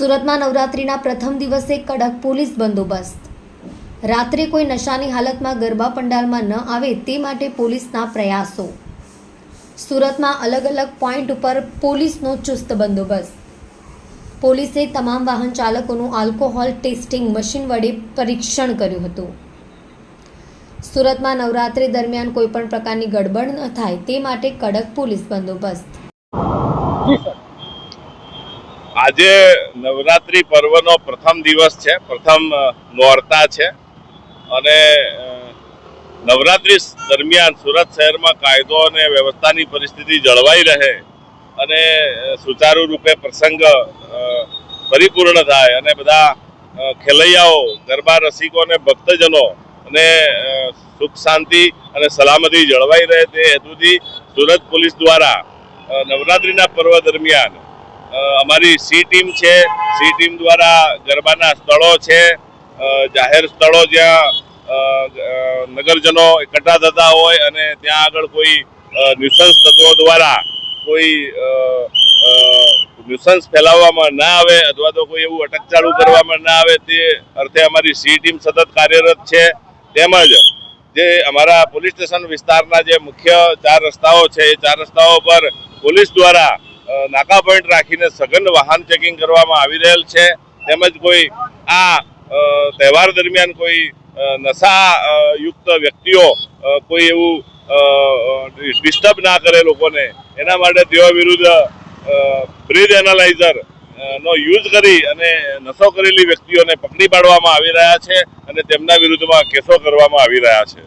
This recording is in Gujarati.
સુરતમાં નવરાત્રિના પ્રથમ દિવસે કડક પોલીસ બંદોબસ્ત। રાત્રે કોઈ નશાની હાલતમાં ગરબા પંડાલમાં ન આવે તે માટે પોલીસના પ્રયાસો। સુરતમાં અલગ અલગ પોઈન્ટ ઉપર પોલીસનો ચુસ્ત બંદોબસ્ત। પોલીસે તમામ વાહન ચાલકોનું આલ્કોહોલ ટેસ્ટિંગ મશીન વડે પરીક્ષણ કર્યું હતું। સુરતમાં નવરાત્રિ દરમિયાન કોઈપણ પ્રકારની ગડબડ ન થાય તે માટે કડક પોલીસ બંદોબસ્ત। આજે નવરાત્रि પર્વનો પ્રથમ દિવસ છે, પ્રથમ નોરતા છે અને નવરાત્રિ દરમિયાન સુરત શહેરમાં કાયદો અને વ્યવસ્થાની પરિસ્થિતિ જળવાઈ રહે અને સુચારુ રૂપે પ્રસંગ પરિપૂર્ણ થાય અને બધા ખેલૈયાઓ, ગરબા રસિકો અને ભક્તજનો અને સુખ શાંતિ અને સલામતી જળવાઈ રહે તે હેતુથી સુરત પોલીસ દ્વારા નવરાત્રિના પર્વ દરમિયાન અમારી સી ટીમ છે, સી ટીમ દ્વારા ગરબાના સ્થળો છે, જાહેર સ્થળો જ્યાં નગરજનો એકઠા થતા હોય અને ત્યાં આગળ કોઈ ન્યુસન્સ તત્વો દ્વારા કોઈ ન્યુસન્સ ફેલાવવામાં ના આવે અથવા તો કોઈ એવું અટકચાળું કરવામાં ના આવે તે અર્થે અમારી સી ટીમ સતત કાર્યરત છે। તેમજ જે અમારા પોલીસ સ્ટેશન વિસ્તારના જે મુખ્ય 4 રસ્તાઓ છે એ 4 રસ્તાઓ પર પોલીસ દ્વારા નાકા પોઈન્ટ રાખીને સઘન વાહન ચેકિંગ કરવામાં આવી રહેલ છે। તેમજ કોઈ આ તહેવાર દરમિયાન કોઈ નશાયુક્ત વ્યક્તિઓ કોઈ એવું ડિસ્ટર્બ ના કરે લોકોને એના માટે તેઓ વિરુદ્ધ બ્રીથ એનાલાઇઝર નો યુઝ કરી અને નશો કરેલી વ્યક્તિઓને પકડી પાડવામાં આવી રહ્યા છે અને તેમના વિરુદ્ધમાં કેસો કરવામાં આવી રહ્યા છે।